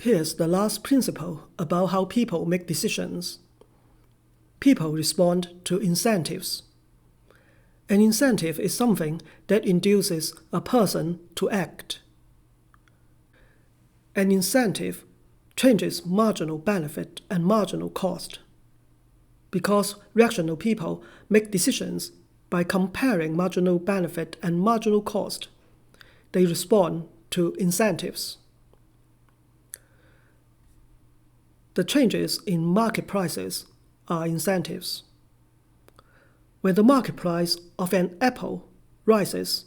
Here's the last principle about how people make decisions. People respond to incentives. An incentive is something that induces a person to act. An incentive changes marginal benefit and marginal cost. Because rational people make decisions by comparing marginal benefit and marginal cost, they respond to incentives. The changes in market prices are incentives. When the market price of an apple rises,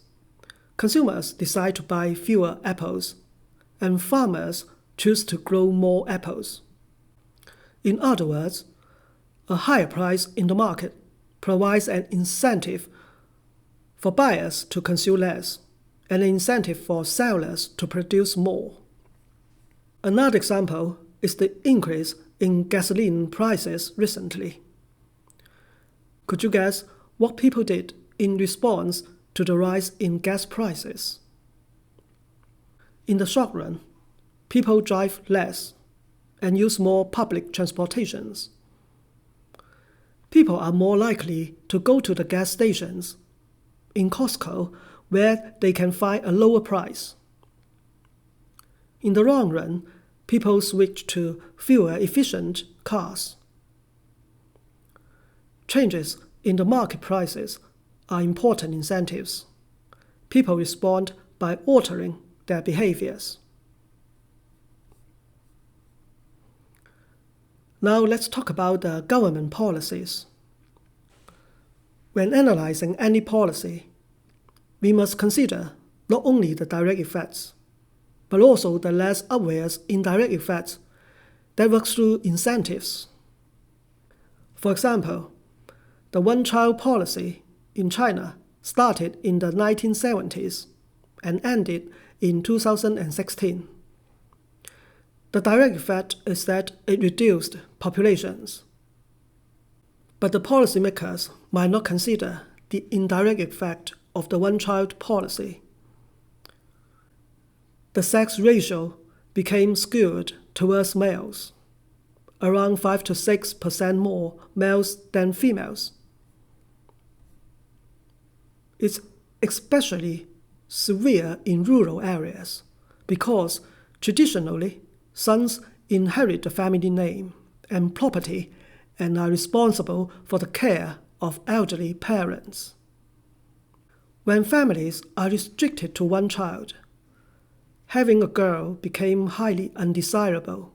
consumers decide to buy fewer apples, and farmers choose to grow more apples. In other words, a higher price in the market provides an incentive for buyers to consume less, and an incentive for sellers to produce more. Another example is the increase in gasoline prices recently. Could you guess what people did in response to the rise in gas prices? In the short run, people drive less and use more public transportations. People are more likely to go to the gas stations in Costco where they can find a lower price. In the long run, people switch to fuel-efficient cars. Changes in the market prices are important incentives. People respond by altering their behaviors. Now let's talk about the government policies. When analyzing any policy, we must consider not only the direct effects, but also the less obvious indirect effects that work through incentives. For example, the one-child policy in China started in the 1970s and ended in 2016. The direct effect is that it reduced populations. But the policymakers might not consider the indirect effect of the one-child policy. The sex ratio became skewed towards males, around 5 to 6% more males than females. It's especially severe in rural areas because traditionally sons inherit the family name and property and are responsible for the care of elderly parents. When families are restricted to one child, having a girl became highly undesirable,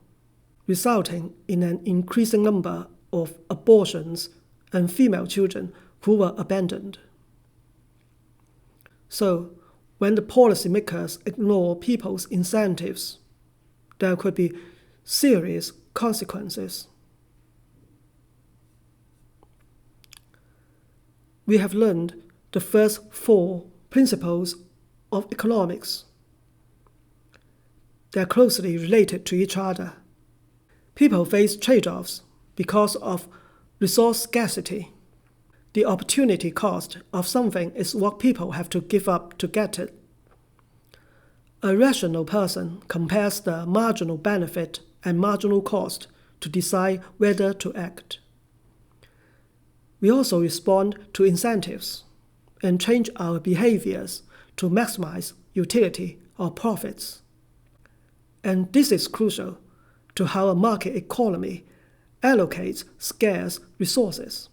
resulting in an increasing number of abortions and female children who were abandoned. So, when the policymakers ignore people's incentives, there could be serious consequences. We have learned the first 4 principles of economics. They are closely related to each other. People face trade-offs because of resource scarcity. The opportunity cost of something is what people have to give up to get it. A rational person compares the marginal benefit and marginal cost to decide whether to act. We also respond to incentives and change our behaviors to maximize utility or profits. And this is crucial to how a market economy allocates scarce resources.